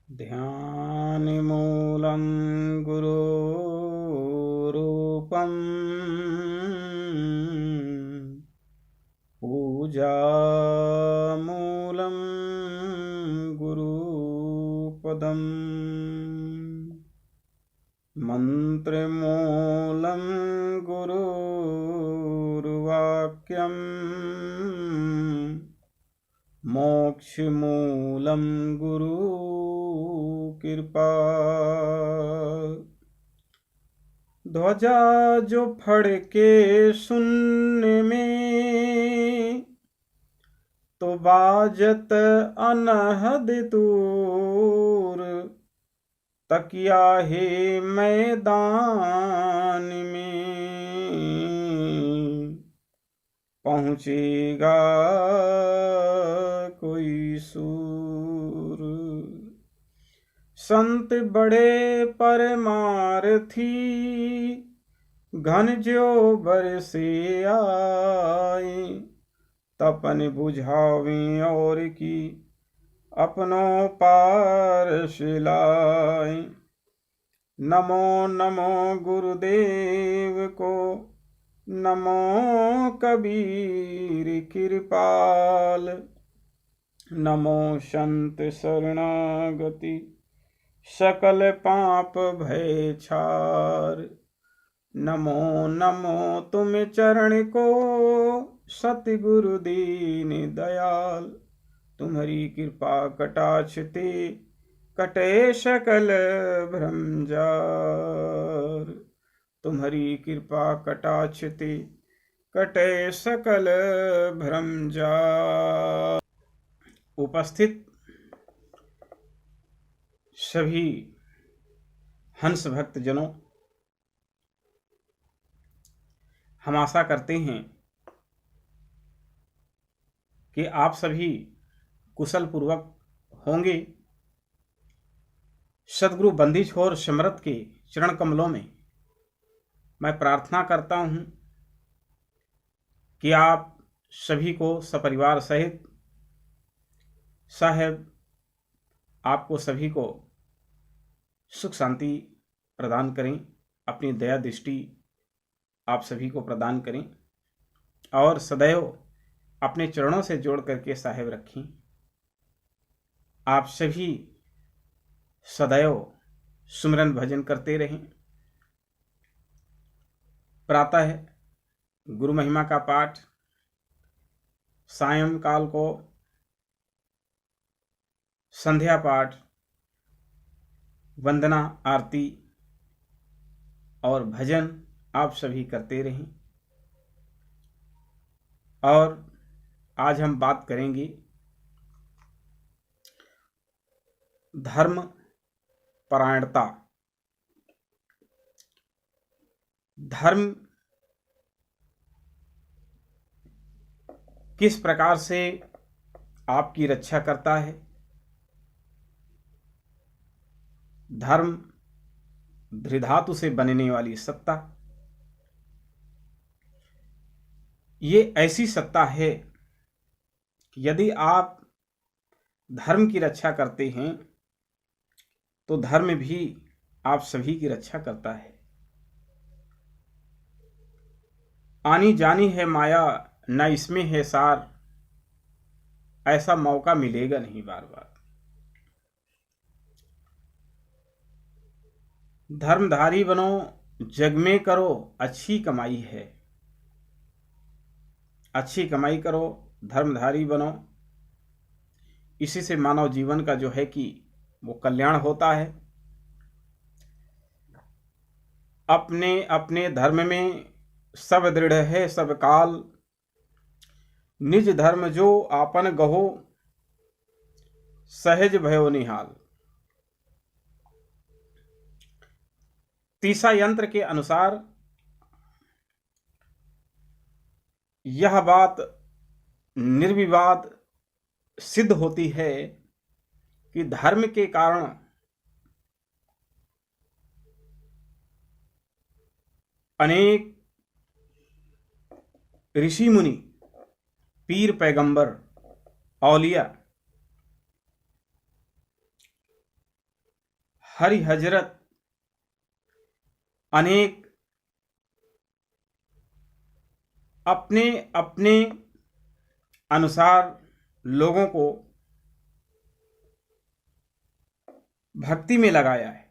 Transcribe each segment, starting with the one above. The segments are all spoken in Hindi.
ध्यानमूलं गुरुरूपम् पूजामूलं गुरुपदम् मन्त्रमूलं गुरुर्वाक्यम् मोक्षमूलं गुरुकृपा। ध्वजा जो फड़के शून्य में तो बाजत अनहद दूर, तकिया है मैदान में पहुँचेगा कोई सूर। संत बड़े परमार्थी घन जो बरसे आए, तपन बुझावें और की अपनों पारस लाए। नमो नमो गुरुदेव को, नमो कबीर कृपाल, नमो संत शरणागति सकल पाप भय छार। नमो नमो तुम चरण को सतगुरु दीन दयाल, तुम्हारी कृपा कटाक्ष ते कटे सकल भ्रम जार। तुम्हारी कृपा कटाक्ष ते कटे सकल भ्रम जार। उपस्थित सभी हंस भक्त जनों, हम आशा करते हैं कि आप सभी कुशल पूर्वक होंगे। सदगुरु बंदी छोर सिमरत के चरण कमलों में मैं प्रार्थना करता हूं कि आप सभी को सपरिवार सहित साहेब आपको सभी को सुख शांति प्रदान करें, अपनी दया दृष्टि आप सभी को प्रदान करें और सदैव अपने चरणों से जोड़ करके साहेब रखें। आप सभी सदैव सुमिरन भजन करते रहें। प्रातः गुरु महिमा का पाठ, सायंकाल को संध्या पाठ, वंदना आरती और भजन आप सभी करते रहें। और आज हम बात करेंगे धर्म परायणता। धर्म किस प्रकार से आपकी रक्षा करता है। धर्म धृधातु से बनने वाली सत्ता, ये ऐसी सत्ता है कि यदि आप धर्म की रक्षा करते हैं तो धर्म भी आप सभी की रक्षा करता है। आनी जानी है माया, न इसमें है सार, ऐसा मौका मिलेगा नहीं बार बार। धर्मधारी बनो, जग में करो अच्छी कमाई है। अच्छी कमाई करो, धर्मधारी बनो, इसी से मानव जीवन का जो है कि वो कल्याण होता है। अपने अपने धर्म में सब दृढ़ है सब काल, निज धर्म जो आपन गहो, सहज भयो निहाल। तीसरा यंत्र के अनुसार यह बात निर्विवाद सिद्ध होती है कि धर्म के कारण अनेक ऋषि मुनि, पीर पैगंबर, औलिया हरि हजरत अनेक अपने अपने अनुसार लोगों को भक्ति में लगाया है।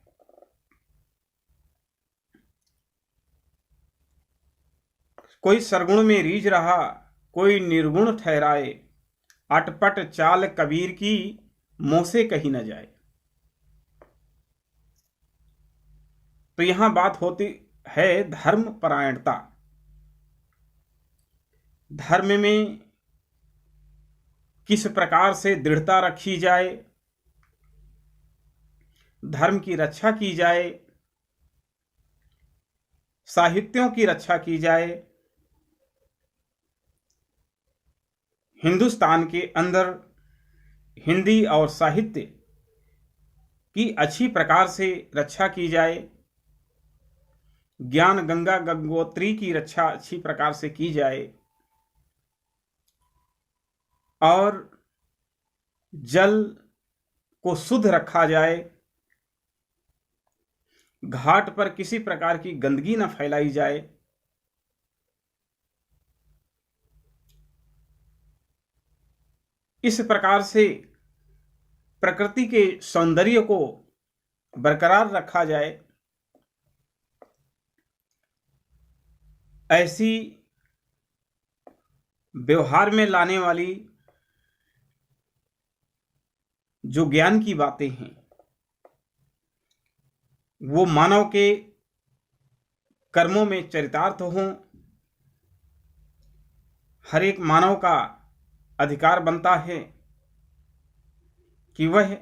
कोई सरगुण में रीझ रहा, कोई निर्गुण ठहराए, अटपट चाल कबीर की मुंह से कही न जाए। तो यहां बात होती है धर्म परायणता। धर्म में किस प्रकार से दृढ़ता रखी जाए, धर्म की रक्षा की जाए, साहित्यों की रक्षा की जाए। हिंदुस्तान के अंदर हिंदी और साहित्य की अच्छी प्रकार से रक्षा की जाए, ज्ञान गंगा गंगोत्री की रक्षा अच्छी प्रकार से की जाए, और जल को शुद्ध रखा जाए, घाट पर किसी प्रकार की गंदगी न फैलाई जाए। इस प्रकार से प्रकृति के सौंदर्य को बरकरार रखा जाए। ऐसी व्यवहार में लाने वाली जो ज्ञान की बातें हैं वो मानव के कर्मों में चरितार्थ हों। हर एक मानव का अधिकार बनता है कि वह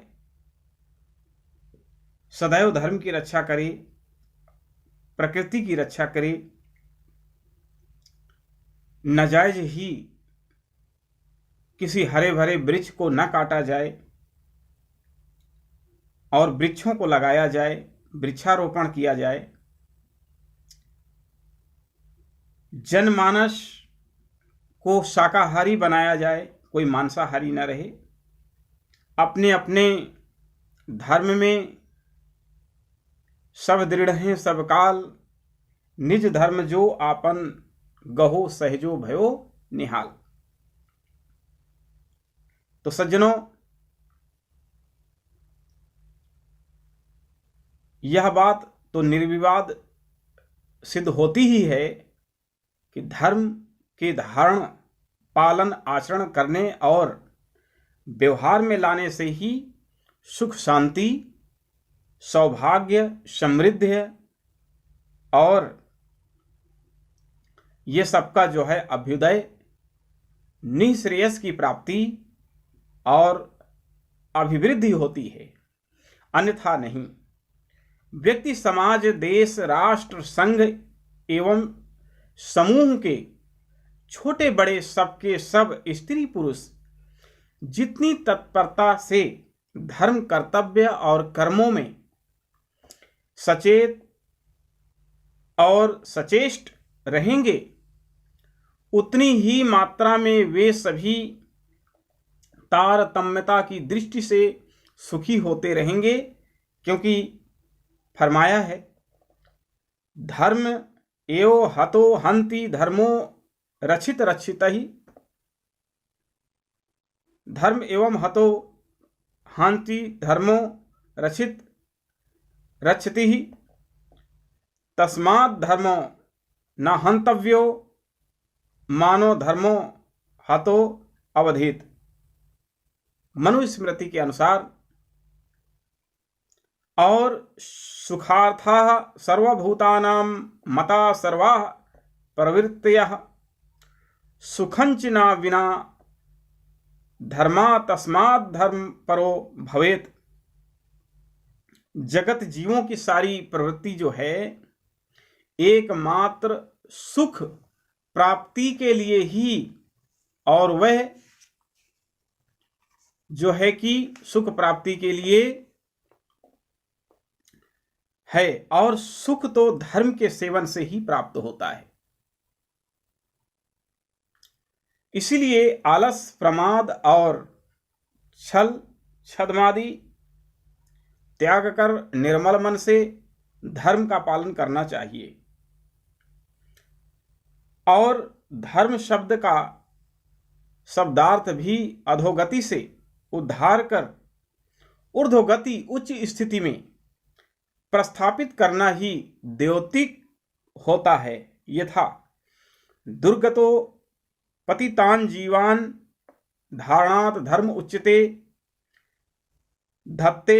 सदैव धर्म की रक्षा करे, प्रकृति की रक्षा करे, नाजायज ही किसी हरे भरे वृक्ष को न काटा जाए और वृक्षों को लगाया जाए, वृक्षारोपण किया जाए। जनमानस को शाकाहारी बनाया जाए, कोई मांसाहारी न रहे। अपने अपने धर्म में सब दृढ़ हैं सब काल, निज धर्म जो आपन गहो सहजो भयो निहाल। तो सज्जनों, यह बात तो निर्विवाद सिद्ध होती ही है कि धर्म के धारण, पालन, आचरण करने और व्यवहार में लाने से ही सुख, शांति, सौभाग्य, समृद्धि और ये सबका जो है अभ्युदय, निःश्रेयस की प्राप्ति और अभिवृद्धि होती है, अन्यथा नहीं। व्यक्ति, समाज, देश, राष्ट्र, संघ एवं समूह के छोटे बड़े सबके सब स्त्री पुरुष जितनी तत्परता से धर्म, कर्तव्य और कर्मों में सचेत और सचेष्ट रहेंगे, उतनी ही मात्रा में वे सभी तारतम्यता की दृष्टि से सुखी होते रहेंगे। क्योंकि फरमाया है, धर्म एव हतो हन्ति धर्मो रक्षित रक्षित ही। धर्म एवं हतो हन्ति धर्मो रक्षित रक्षति ही, तस्मात् धर्मो न हन्तव्यो मानो धर्मो हतो अवधेत। मनुस्मृति के अनुसार, और सुखार्थाः सर्वभूतानां मता सर्वाः प्रवृत्तयः सुखञ्च न विना धर्मा तस्मात् धर्म परो भवेत्। जगत जीवों की सारी प्रवृत्ति जो है एकमात्र सुख प्राप्ति के लिए ही, और वह जो है कि सुख प्राप्ति के लिए है, और सुख तो धर्म के सेवन से ही प्राप्त होता है। इसीलिए आलस, प्रमाद और छल छद्मादि त्याग कर निर्मल मन से धर्म का पालन करना चाहिए। और धर्म शब्द का शब्दार्थ भी अधोगति से उद्धार कर ऊर्ध्वगति उच्च स्थिति में प्रस्थापित करना ही द्योतिक होता है। यथा दुर्गतो पतितान जीवान धारणात धर्म उच्यते धत्ते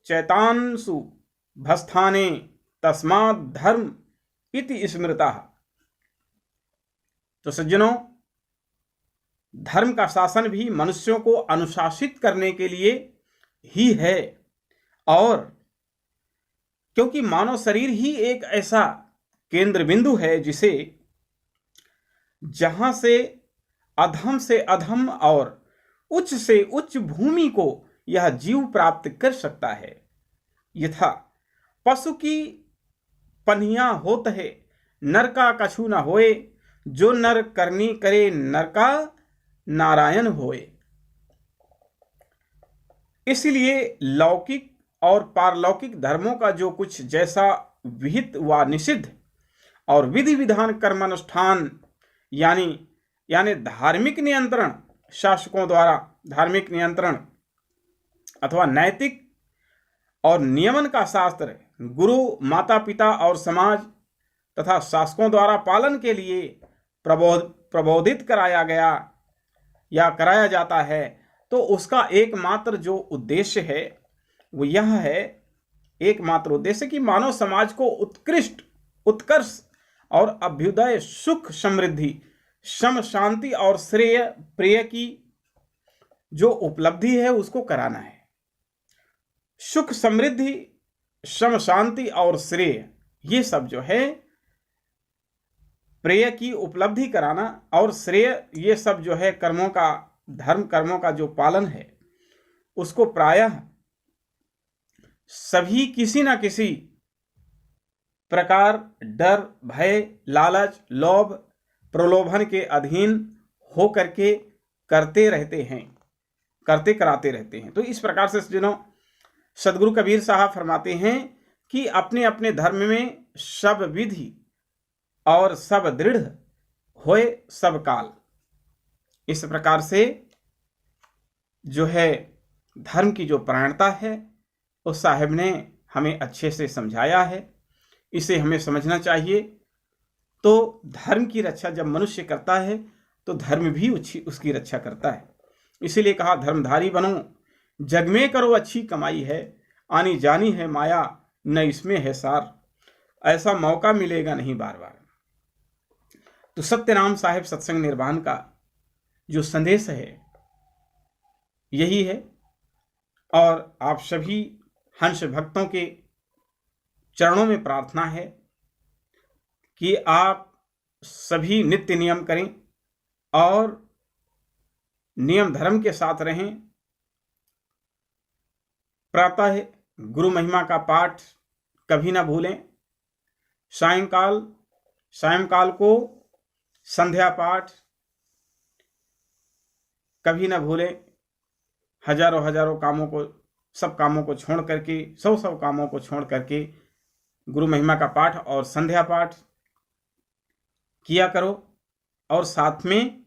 चैतांसु भस्थाने तस्मात् धर्म इति स्मृतः। तो सज्जनों, धर्म का शासन भी मनुष्यों को अनुशासित करने के लिए ही है। और क्योंकि मानव शरीर ही एक ऐसा केंद्र बिंदु है जिसे जहां से अधम और उच्च से उच्च भूमि को यह जीव प्राप्त कर सकता है। यथा पशु की पनिया होत है, नर का कछु न होए, जो नर करनी करे नर का नारायण होए। इसलिए लौकिक और पारलौकिक धर्मों का जो कुछ जैसा विहित व निषिद्ध और विधि विधान कर्मानुष्ठान यानी धार्मिक नियंत्रण, शासकों द्वारा धार्मिक नियंत्रण अथवा नैतिक और नियमन का शास्त्र गुरु, माता पिता और समाज तथा शासकों द्वारा पालन के लिए प्रबोधित कराया गया या कराया जाता है, तो उसका एकमात्र जो उद्देश्य है वो यह है, एकमात्र उद्देश्य कि मानव समाज को उत्कर्ष और अभ्युदय, सुख, समृद्धि, शम, शांति और श्रेय प्रिय की जो उपलब्धि है उसको कराना है। सुख, समृद्धि, शम, शांति और श्रेय, ये सब जो है प्रिय की उपलब्धि कराना और श्रेय, ये सब जो है कर्मों का, धर्म कर्मों का जो पालन है उसको प्रायः सभी किसी न किसी प्रकार डर, भय, लालच, लोभ, प्रलोभन के अधीन हो करके करते कराते रहते हैं। तो इस प्रकार से जिन्हों सदगुरु कबीर साहब फरमाते हैं कि अपने अपने धर्म में सब विधि और सब दृढ़ होए सब काल। इस प्रकार से जो है धर्म की जो प्राणता है उस साहिब ने हमें अच्छे से समझाया है, इसे हमें समझना चाहिए। तो धर्म की रक्षा जब मनुष्य करता है तो धर्म भी उसकी रक्षा करता है। इसीलिए कहा धर्मधारी बनो, जग में करो अच्छी कमाई है, आनी जानी है माया न इसमें है सार, ऐसा मौका मिलेगा नहीं बार बार। तो सत्यनाम साहिब सत्संग निर्वाण का जो संदेश है यही है। और आप सभी हंस भक्तों के चरणों में प्रार्थना है कि आप सभी नित्य नियम करें और नियम धर्म के साथ रहें। प्रातः गुरु महिमा का पाठ कभी ना भूलें। सायंकाल को संध्या पाठ कभी ना भूलें। हजारों कामों को, सब कामों को छोड़ करके, सौ कामों को छोड़ करके गुरु महिमा का पाठ और संध्या पाठ किया करो। और साथ में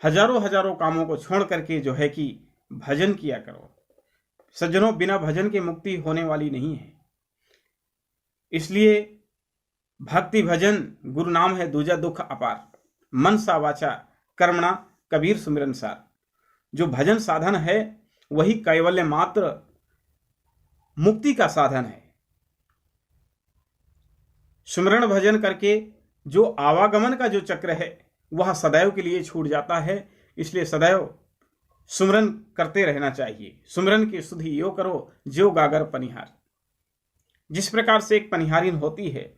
हजारों कामों को छोड़ करके जो है कि भजन किया करो। सज्जनों, बिना भजन के मुक्ति होने वाली नहीं है। इसलिए भक्ति भजन गुरु नाम है दूजा दुख अपार, मन सा वाचा कर्मणा कबीर सुमिरन सार। जो भजन साधन है वही कैवल्य मात्र मुक्ति का साधन है। सुमिरन भजन करके जो आवागमन का जो चक्र है वह सदैव के लिए छूट जाता है। इसलिए सदैव सुमिरन करते रहना चाहिए। सुमिरन की सुधि यो करो जो गागर पनिहार। जिस प्रकार से एक पनिहारिन होती है,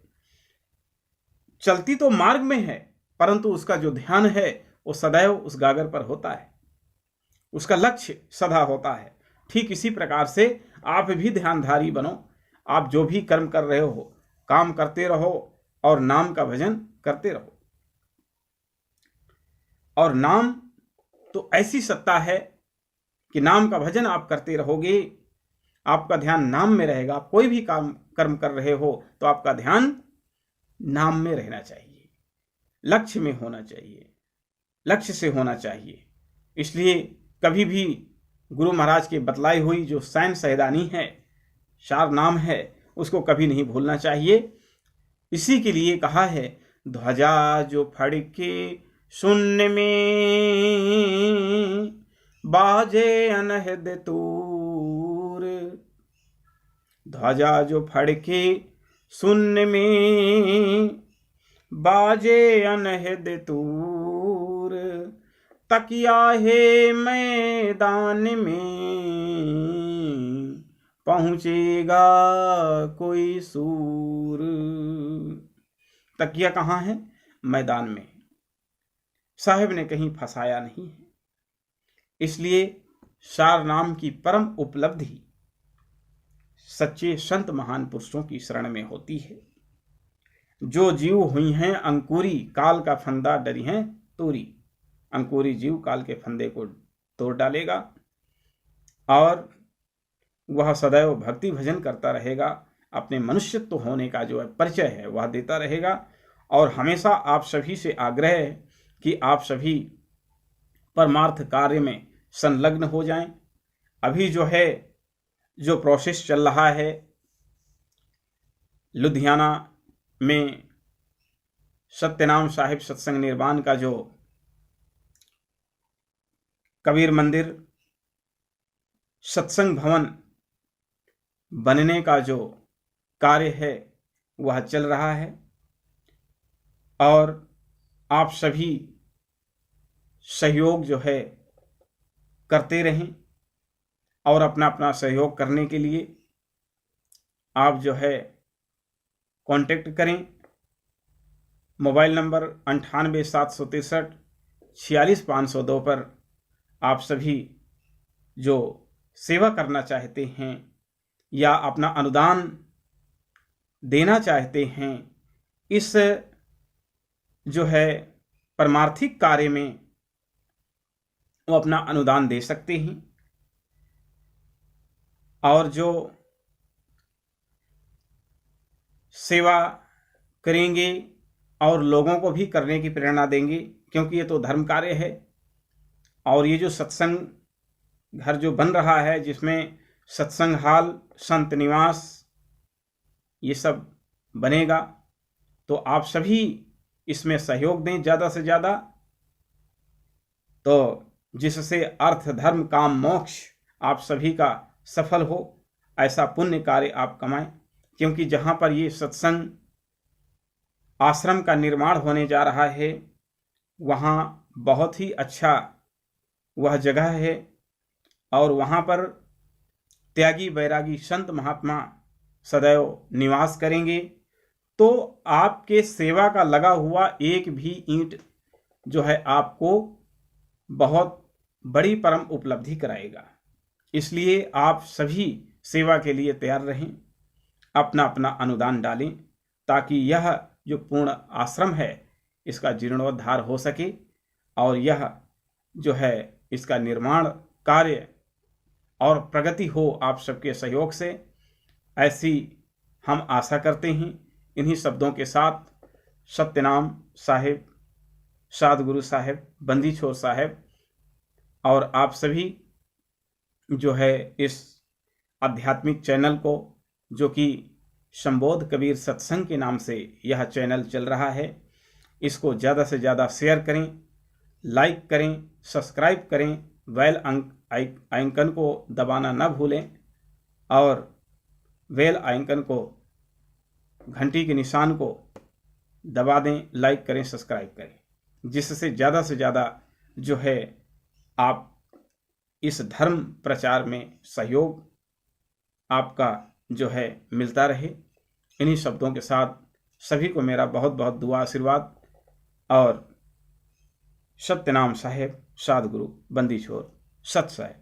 चलती तो मार्ग में है परंतु उसका जो ध्यान है वो सदैव उस गागर पर होता है, उसका लक्ष्य सदा होता है। ठीक इसी प्रकार से आप भी ध्यानधारी बनो। आप जो भी कर्म कर रहे हो, काम करते रहो और नाम का भजन करते रहो। और नाम तो ऐसी सत्ता है कि नाम का भजन आप करते रहोगे आपका ध्यान नाम में रहेगा। कोई भी काम कर्म कर रहे हो तो आपका ध्यान नाम में रहना चाहिए, लक्ष्य में होना चाहिए, लक्ष्य से होना चाहिए। इसलिए कभी भी गुरु महाराज के बतलाई हुई जो सैन सैदानी है, सार नाम है, उसको कभी नहीं भूलना चाहिए। इसी के लिए कहा है, ध्वजा जो फड़के शून्य में, बाजे अनहद तूर। ध्वजा जो फड़के शून्य में, बाजे अनहद तूर। तकिया है मैदान में, पहुंचेगा कोई सूर। तकिया कहाँ है? मैदान में। साहिब ने कहीं फंसाया नहीं है। इसलिए सार नाम की परम उपलब्धि सच्चे संत महान पुरुषों की शरण में होती है। जो जीव हुई हैं अंकुरी, काल का फंदा डरी हैं तूरी। अंकुरी जीव काल के फंदे को तोड़ डालेगा और वह सदैव भक्ति भजन करता रहेगा। अपने मनुष्यत्व होने का जो परिचय है वह देता रहेगा। और हमेशा आप सभी से आग्रह है कि आप सभी परमार्थ कार्य में संलग्न हो जाएं। अभी जो प्रोसेस चल रहा है लुधियाना में सत्यनाम साहिब सत्संग निर्माण का, जो कबीर मंदिर सत्संग भवन बनने का जो कार्य है वह चल रहा है। और आप सभी सहयोग जो है करते रहें। और अपना अपना सहयोग करने के लिए आप जो है कांटेक्ट करें। मोबाइल नंबर 98,763,46,502 पर आप सभी जो सेवा करना चाहते हैं या अपना अनुदान देना चाहते हैं, इस जो है परमार्थिक कार्य में वो अपना अनुदान दे सकते हैं। और जो सेवा करेंगे और लोगों को भी करने की प्रेरणा देंगे, क्योंकि ये तो धर्म कार्य है। और ये जो सत्संग घर जो बन रहा है, जिसमें सत्संग हाल, संत निवास, ये सब बनेगा, तो आप सभी इसमें सहयोग दें ज़्यादा से ज़्यादा, तो जिससे अर्थ धर्म काम मोक्ष आप सभी का सफल हो, ऐसा पुण्य कार्य आप कमाएं। क्योंकि जहाँ पर ये सत्संग आश्रम का निर्माण होने जा रहा है, वहाँ बहुत ही अच्छा वह जगह है। और वहाँ पर त्यागी बैरागी संत महात्मा सदैव निवास करेंगे। तो आपके सेवा का लगा हुआ एक भी ईंट जो है आपको बहुत बड़ी परम उपलब्धि कराएगा। इसलिए आप सभी सेवा के लिए तैयार रहें, अपना अपना अनुदान डालें, ताकि यह जो पूर्ण आश्रम है इसका जीर्णोद्धार हो सके और यह जो है इसका निर्माण कार्य और प्रगति हो आप सबके सहयोग से, ऐसी हम आशा करते हैं। इन्हीं शब्दों के साथ सत्यनाम साहिब, सद्गुरु साहिब, बंदी छोर साहिब और आप सभी जो है इस आध्यात्मिक चैनल को, जो कि संबोध कबीर सत्संग के नाम से यह चैनल चल रहा है, इसको ज़्यादा से ज़्यादा शेयर करें, लाइक करें, सब्सक्राइब करें, बेल आइकन को दबाना न भूलें और बेल आइकन को, घंटी के निशान को दबा दें, लाइक करें, सब्सक्राइब करें, जिससे ज़्यादा से ज़्यादा जो है आप इस धर्म प्रचार में सहयोग आपका जो है मिलता रहे। इन्हीं शब्दों के साथ सभी को मेरा बहुत बहुत दुआ आशीर्वाद। और सत्यनाम साहिब, सद्गुरु बंदी छोर सत साहिब।